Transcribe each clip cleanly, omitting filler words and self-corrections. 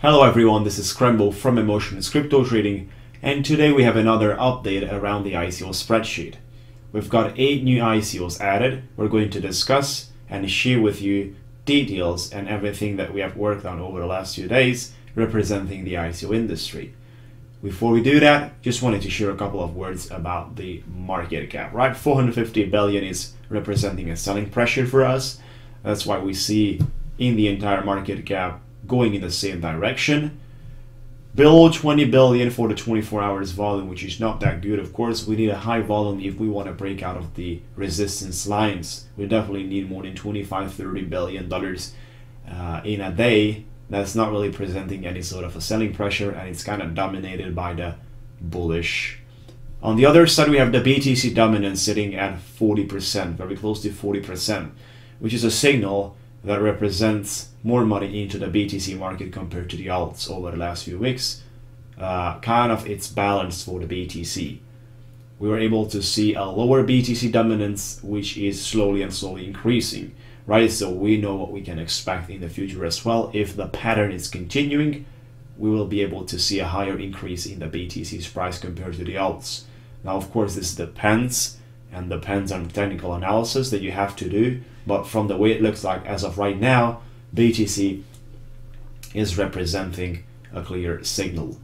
Hello everyone, this is Scramble from Emotions Crypto Trading, and today we have another update around the ICO spreadsheet. We've got 8 new ICOs added. We're going to discuss and share with you details and everything that we have worked on over the last few days representing the ICO industry. Before we do that, just wanted to share a couple of words about the market cap, right? 450 billion is representing a selling pressure for us. That's why we see in the entire market cap going in the same direction. Below 20 billion for the 24 hours volume, which is not that good. Of course, we need a high volume if we want to break out of the resistance lines. We definitely need more than 25-30 billion dollars in a day. That's not really presenting any sort of a selling pressure, and it's kind of dominated by the bullish. On the other side, we have the BTC dominance sitting at 40%, very close to 40%, which is a signal that represents more money into the BTC market compared to the alts over the last few weeks. Kind of it's balanced for the BTC. We were able to see a lower BTC dominance, which is slowly increasing, right? So we know what we can expect in the future as well. If the pattern is continuing, we will be able to see a higher increase in the BTC's price compared to the alts. Now, of course, this depends on technical analysis that you have to do, but from the way it looks like as of right now, BTC is representing a clear signal.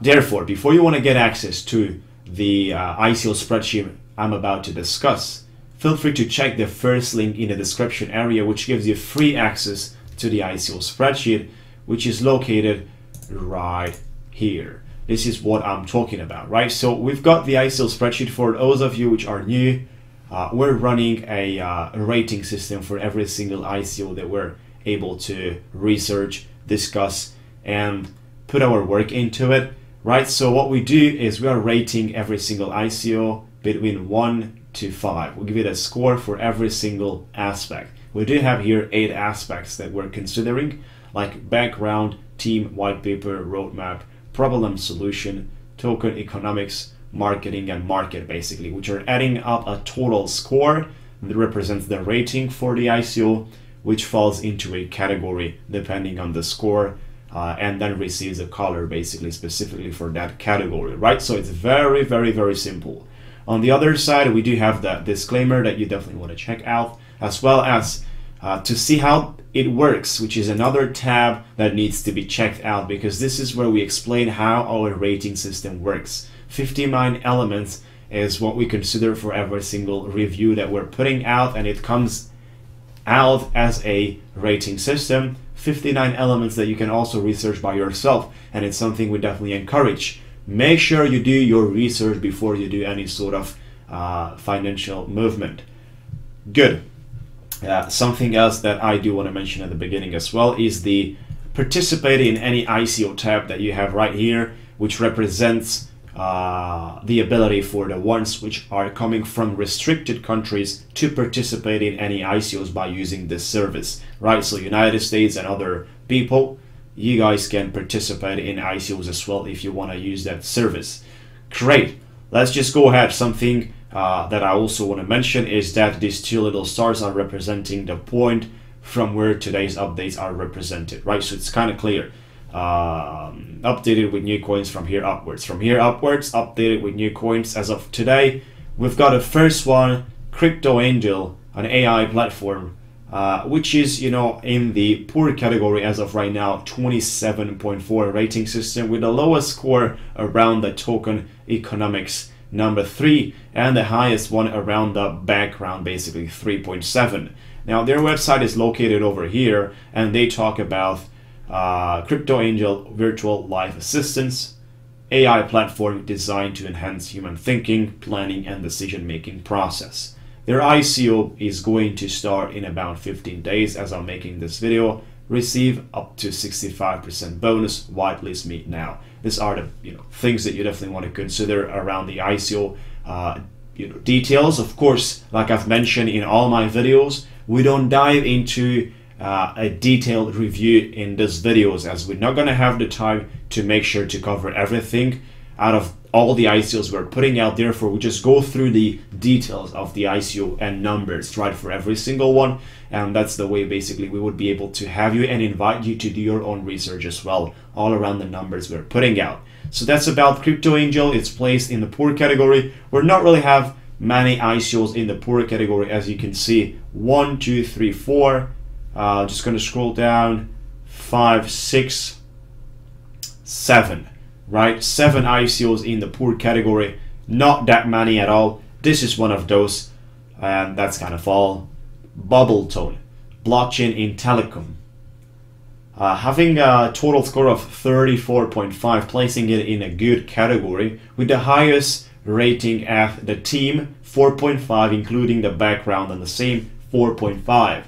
Therefore, before you want to get access to the ICO spreadsheet I'm about to discuss, feel free to check the first link in the description area, which gives you free access to the ICO spreadsheet, which is located right here. This is what I'm talking about, right? So we've got the ICO spreadsheet. For those of you which are new, we're running a rating system for every single ICO that we're able to research, discuss, and put our work into it, right? So what we do is we are rating every single ICO between 1 to 5. We'll give it a score for every single aspect. We do have here 8 aspects that we're considering, like background, team, white paper, roadmap, problem solution, token economics, marketing, and market, basically, which are adding up a total score that represents the rating for the ICO, which falls into a category depending on the score, and then receives a color basically specifically for that category, right? So it's very simple. On the other side, we do have the disclaimer that you definitely want to check out, as well as to see how it works, which is another tab that needs to be checked out, because this is where we explain how our rating system works. 59 elements is what we consider for every single review that we're putting out, and it comes out as a rating system. 59 elements that you can also research by yourself, and it's something we definitely encourage. Make sure you do your research before you do any sort of financial movement. Good. Something else that I do want to mention at the beginning as well is the participating in any ICO tab that you have right here, which represents the ability for the ones which are coming from restricted countries to participate in any ICOs by using this service, right? So United States and other people, you guys can participate in ICOs as well if you want to use that service. Great. Let's just go ahead. Something that I also want to mention is that these 2 little stars are representing the point from where today's updates are represented, right? So it's kind of clear. Updated with new coins from here upwards. From here upwards, updated with new coins as of today. We've got a first one, Crypto Angel, an AI platform, which is, you know, in the poor category as of right now, 27.4 rating system, with the lowest score around the token economics, number 3, and the highest one around the background, basically 3.7. Now their website is located over here, and they talk about Crypto Angel virtual life assistants, AI platform designed to enhance human thinking, planning, and decision-making process. Their ICO is going to start in about 15 days as I'm making this video. Receive up to 65% bonus, whitelist me now. These are the things that you definitely want to consider around the ICO details. Of course, like I've mentioned in all my videos, we don't dive into a detailed review in these videos, as we're not going to have the time to make sure to cover everything out of all the ICOs we're putting out. Therefore, we just go through the details of the ICO and numbers, right, for every single one. And that's the way basically we would be able to have you and invite you to do your own research as well, all around the numbers we're putting out. So that's about Crypto Angel. It's placed in the poor category. We're not really have many ICOs in the poor category, as you can see. 1, 2, 3, 4. Just going to scroll down. 5, 6, 7. Right, 7 ICOs in the poor category. Not that many at all. This is one of those, and that's kind of all. Bubble Tone, blockchain in telecom. Having a total score of 34.5, placing it in a good category with the highest rating at the team, 4.5, including the background and the same 4.5.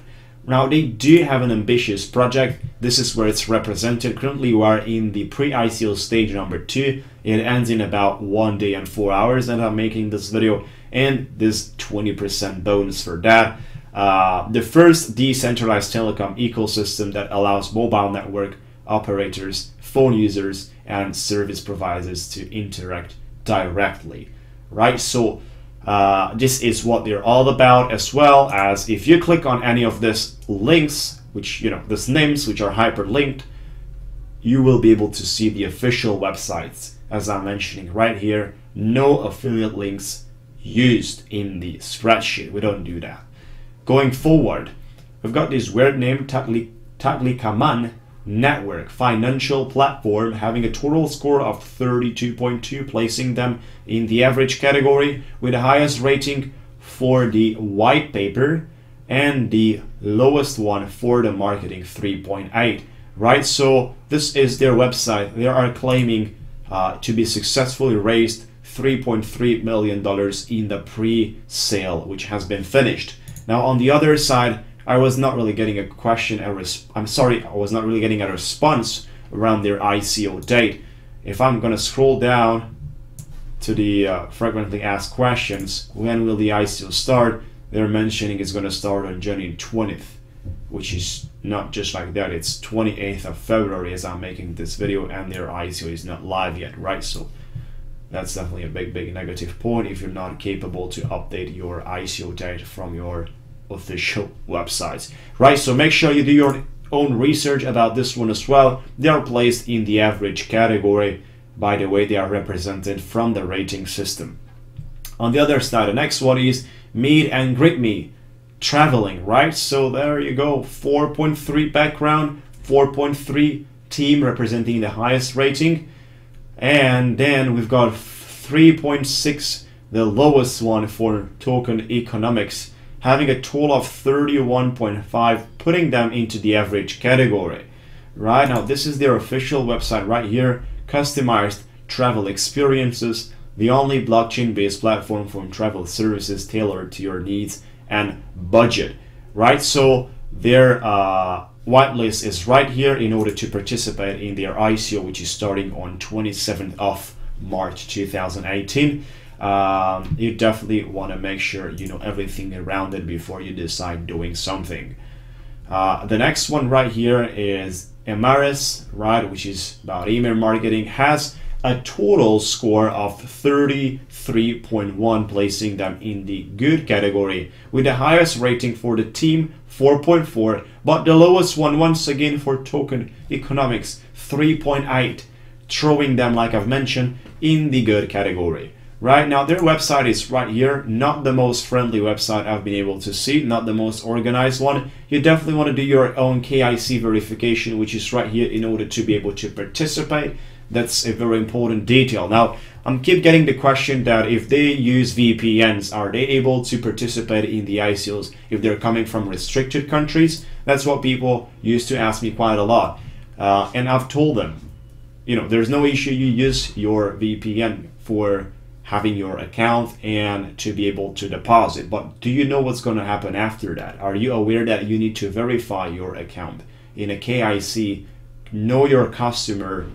Now they do have an ambitious project. This is where it's represented. Currently we are in the pre-ICO stage number 2. It ends in about 1 day and 4 hours that I'm making this video, and this 20% bonus for that. The first decentralized telecom ecosystem that allows mobile network operators, phone users, and service providers to interact directly, right? So this is what they're all about, as well as if you click on any of these links, which, you know, these names which are hyperlinked, you will be able to see the official websites, as I'm mentioning right here. No affiliate links used in the spreadsheet. We don't do that. Going forward, we've got this weird name, Taglikaman Network financial platform, having a total score of 32.2, placing them in the average category with the highest rating for the white paper and the lowest one for the marketing, 3.8. right? So this is their website. They are claiming to be successfully raised $3.3 million in the pre-sale, which has been finished. Now on the other side, I was not really getting a question, I was not really getting a response around their ICO date. If I'm gonna scroll down to the frequently asked questions, when will the ICO start? They're mentioning it's gonna start on January 20th, which is not just like that, it's 28th of February as I'm making this video, and their ICO is not live yet, right? So that's definitely a big negative point if you're not capable to update your ICO date from your official websites, right? So make sure you do your own research about this one as well. They are placed in the average category by the way they are represented from the rating system. On the other side, the next one is Meet and Greet Me traveling, right? So there you go, 4.3 background, 4.3 team representing the highest rating, and then we've got 3.6, the lowest one for token economics, having a total of 31.5, putting them into the average category. Right now, this is their official website right here. Customized travel experiences, the only blockchain-based platform for travel services tailored to your needs and budget. Right, so their whitelist is right here in order to participate in their ICO, which is starting on 27th of March 2018. You definitely want to make sure you know everything around it before you decide doing something. The next one right here is Emaris, right, which is about email marketing, has a total score of 33.1, placing them in the good category with the highest rating for the team, 4.4, but the lowest one once again for token economics, 3.8, throwing them, like I've mentioned, in the good category. Right now their website is right here, not the most friendly website I've been able to see, not the most organized one. You definitely want to do your own KYC verification, which is right here in order to be able to participate. That's a very important detail. Now I'm keep getting the question that if they use VPNs, are they able to participate in the ICOs if they're coming from restricted countries? That's what people used to ask me quite a lot, and I've told them, you know, there's no issue. You use your VPN for having your account and to be able to deposit, but do you know what's going to happen after that? Are you aware that you need to verify your account in a KYC, know your customer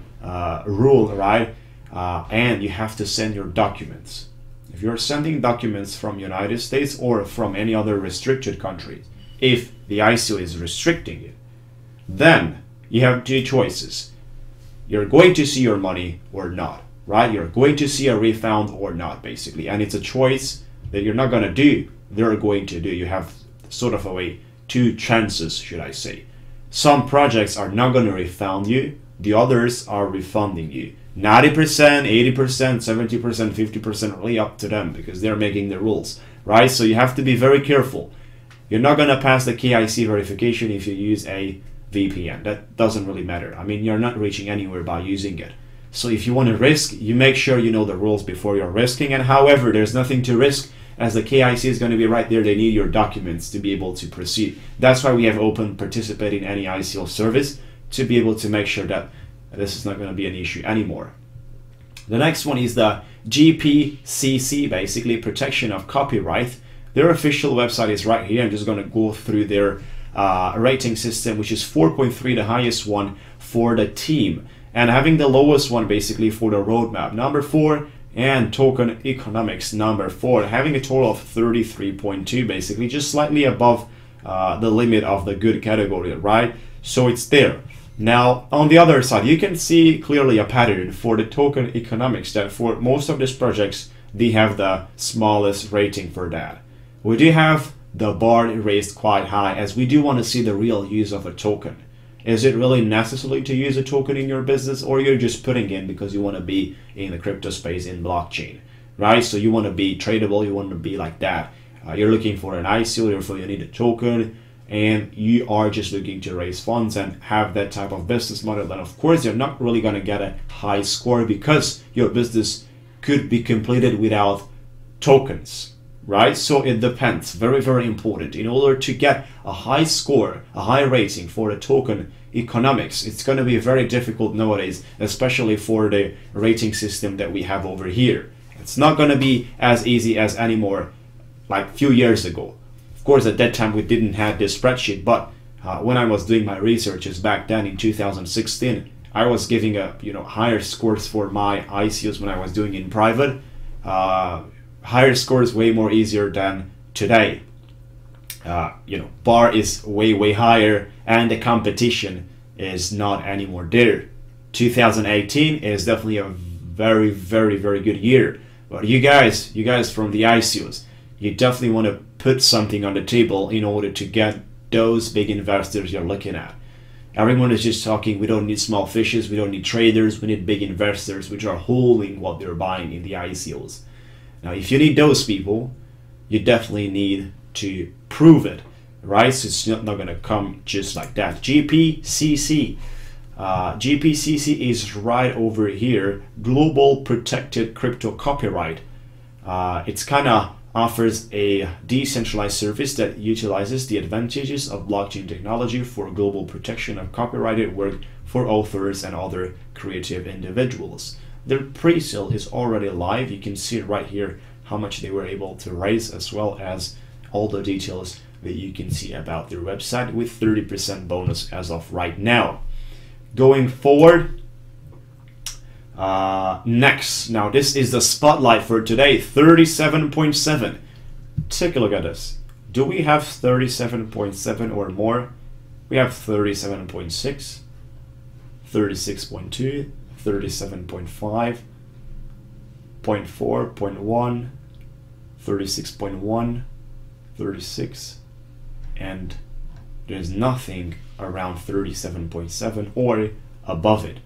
rule, right? And you have to send your documents. If you're sending documents from United States or from any other restricted countries, if the ICO is restricting it, then you have two choices. You're going to see your money or not. right? You're going to see a refund or not, basically. And it's a choice that you're not going to do, they're going to do. You have sort of a way, two chances, should I say. Some projects are not going to refund you, the others are refunding you. 90%, 80%, 70%, 50%, really up to them because they're making the rules, right? So you have to be very careful. You're not going to pass the KYC verification if you use a VPN. That doesn't really matter. I mean, you're not reaching anywhere by using it. So if you want to risk, you make sure you know the rules before you're risking. And however, there's nothing to risk as the KYC is going to be right there. They need your documents to be able to proceed. That's why we have open participate in any ICO service to be able to make sure that this is not going to be an issue anymore. The next one is the GPCC, basically protection of copyright. Their official website is right here. I'm just going to go through their rating system, which is 4.3, the highest one for the team, and having the lowest one basically for the roadmap, number 4, and token economics, number 4, having a total of 33.2, basically just slightly above the limit of the good category, right? So it's there. Now on the other side, you can see clearly a pattern for the token economics that for most of these projects they have the smallest rating for that. We do have the bar raised quite high as we do want to see the real use of a token. Is it really necessary to use a token in your business, or you're just putting in because you want to be in the crypto space in blockchain, right? So you want to be tradable, you want to be like that. You're looking for an ICO, therefore you need a token, and you are just looking to raise funds and have that type of business model. Then of course you're not really going to get a high score because your business could be completed without tokens, right? So it depends. Very, very important. In order to get a high score, a high rating for the token economics, it's going to be very difficult nowadays, especially for the rating system that we have over here. It's not going to be as easy as anymore like a few years ago. Of course, at that time we didn't have this spreadsheet, but when I was doing my researches back then in 2016, I was giving a higher scores for my ICOs when I was doing in private. Higher scores way more easier than today. Bar is way higher and the competition is not anymore there. 2018 is definitely a very good year. But you guys from the ICOs, you definitely want to put something on the table in order to get those big investors you're looking at. Everyone is just talking, we don't need small fishes, we don't need traders, we need big investors which are holding what they're buying in the ICOs. Now, if you need those people, you definitely need to prove it, right? So it's not going to come just like that. GPCC. GPCC is right over here. Global Protected Crypto Copyright. It's kind of offers a decentralized service that utilizes the advantages of blockchain technology for global protection of copyrighted work for authors and other creative individuals. Their pre-sale is already live. You can see right here how much they were able to raise, as well as all the details that you can see about their website with 30% bonus as of right now. Going forward, next, now this is the spotlight for today, 37.7. Take a look at this. Do we have 37.7 or more? We have 37.6, 36.2, 37.5, 0.4, 0.1, 36.1, 36, and there's nothing around 37.7 or above it,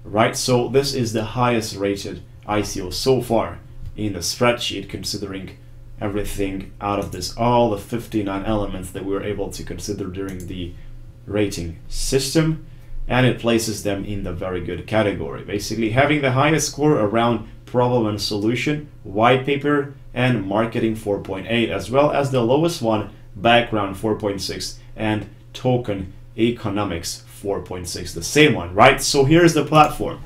right? So this is the highest rated ICO so far in the spreadsheet, considering everything out of this, all the 59 elements that we were able to consider during the rating system, and it places them in the very good category, basically having the highest score around problem and solution, white paper, and marketing 4.8, as well as the lowest one, background 4.6, and token economics 4.6, the same one, right? So here's the platform.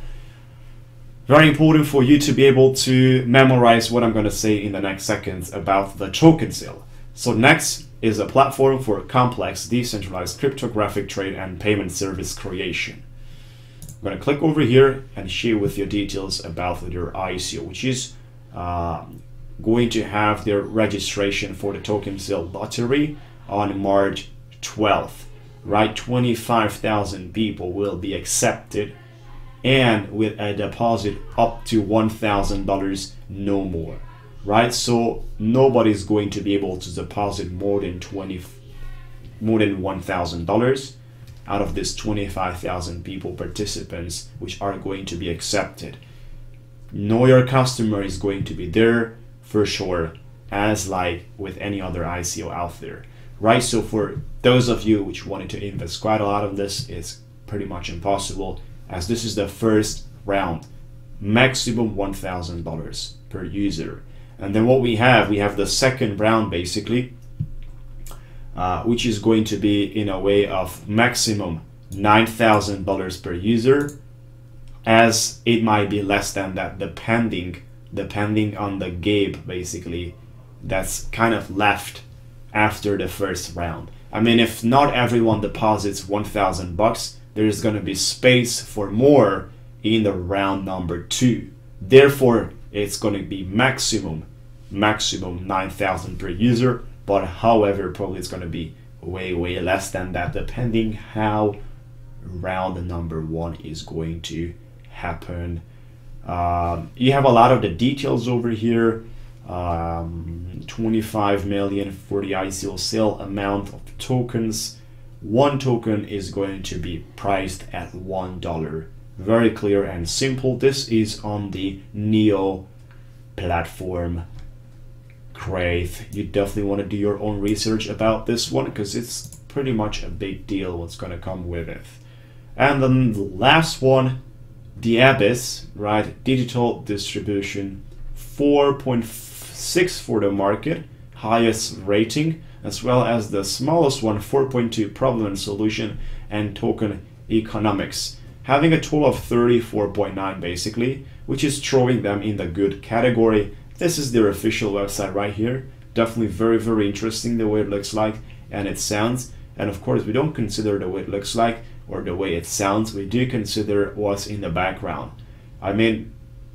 Very important for you to be able to memorize what I'm going to say in the next seconds about the token sale. So next is a platform for complex decentralized cryptographic trade and payment service creation. I'm going to click over here and share with you details about your ICO, which is going to have their registration for the token sale lottery on March 12th, right? 25,000 people will be accepted and with a deposit up to $1,000, no more, right? So nobody's going to be able to deposit more than $1,000 out of this 25,000 people participants which are going to be accepted. Know your customer is going to be there for sure, as like with any other ICO out there, right? So for those of you which wanted to invest quite a lot of this, it's pretty much impossible, as this is the first round, maximum $1,000 per user. And then what we have the second round basically, which is going to be in a way of maximum $9,000 per user, as it might be less than that depending on the gap basically that's kind of left after the first round. I mean, if not everyone deposits $1,000, there's going to be space for more in the round number 2. Therefore, it's going to be maximum $9,000 per user. But however, probably it's going to be way less than that, depending how round number 1 is going to happen. You have a lot of the details over here. 25 million for the ICO sale amount of tokens. 1 token is going to be priced at $1. Very clear and simple. This is on the Neo platform. Great. You definitely want to do your own research about this one, because it's pretty much a big deal what's going to come with it. And then the last one, the Abyss, right? Digital distribution, 4.6 for the market, highest rating, as well as the smallest one, 4.2 problem and solution and token economics, having a total of 34.9 basically, which is throwing them in the good category. This is their official website right here. Definitely very interesting the way it looks like and it sounds. And of course, we don't consider the way it looks like or the way it sounds. We do consider what's in the background. I mean,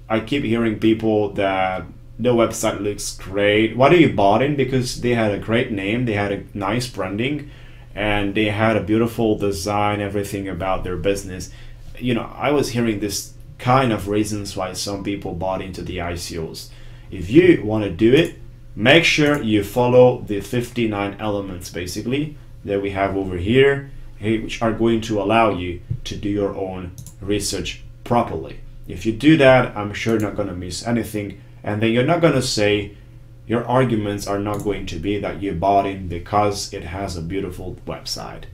I keep hearing people that the website looks great. Why do you bought in? Because they had a great name, they had a nice branding, and they had a beautiful design, everything about their business. You know, I was hearing this kind of reasons why some people bought into the ICOs. If you want to do it, make sure you follow the 59 elements basically that we have over here, which are going to allow you to do your own research properly. If you do that, I'm sure you're not going to miss anything, and then you're not going to say, your arguments are not going to be that you bought in because it has a beautiful website,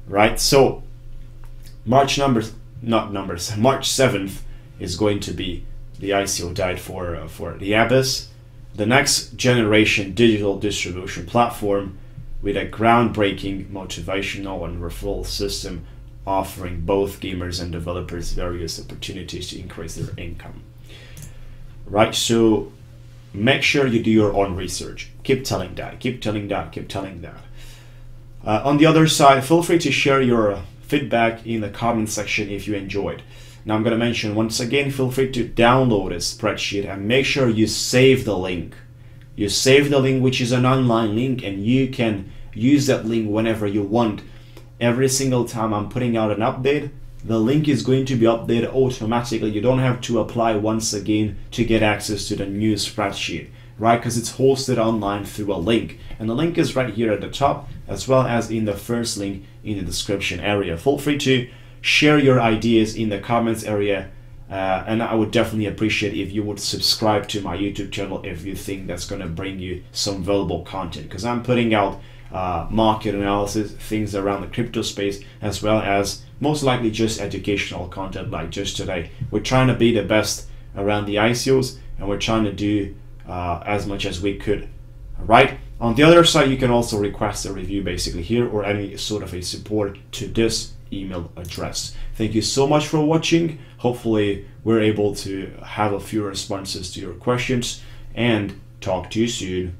right? So March 7th is going to be the ICO date for the Abyss, the next generation digital distribution platform with a groundbreaking motivational and referral system offering both gamers and developers various opportunities to increase their income. Right, so make sure you do your own research. Keep telling that, keep telling that, keep telling that. On the other side, feel free to share your feedback in the comment section if you enjoyed. Now I'm going to mention once again, feel free to download a spreadsheet and make sure you save the link. You save the link, which is an online link, and you can use that link whenever you want. Every single time I'm putting out an update, the link is going to be updated automatically. You don't have to apply once again to get access to the new spreadsheet, right? Because it's hosted online through a link. And the link is right here at the top, as well as in the first link in the description area. Feel free to share your ideas in the comments area, and I would definitely appreciate if you would subscribe to my YouTube channel if you think that's going to bring you some valuable content, because I'm putting out market analysis, things around the crypto space, as well as most likely just educational content like just today. We're trying to be the best around the ICOs, and we're trying to do as much as we could, right? On the other side, you can also request a review basically here, or any sort of a support to this email address. Thank you so much for watching. Hopefully we're able to have a few responses to your questions, and talk to you soon.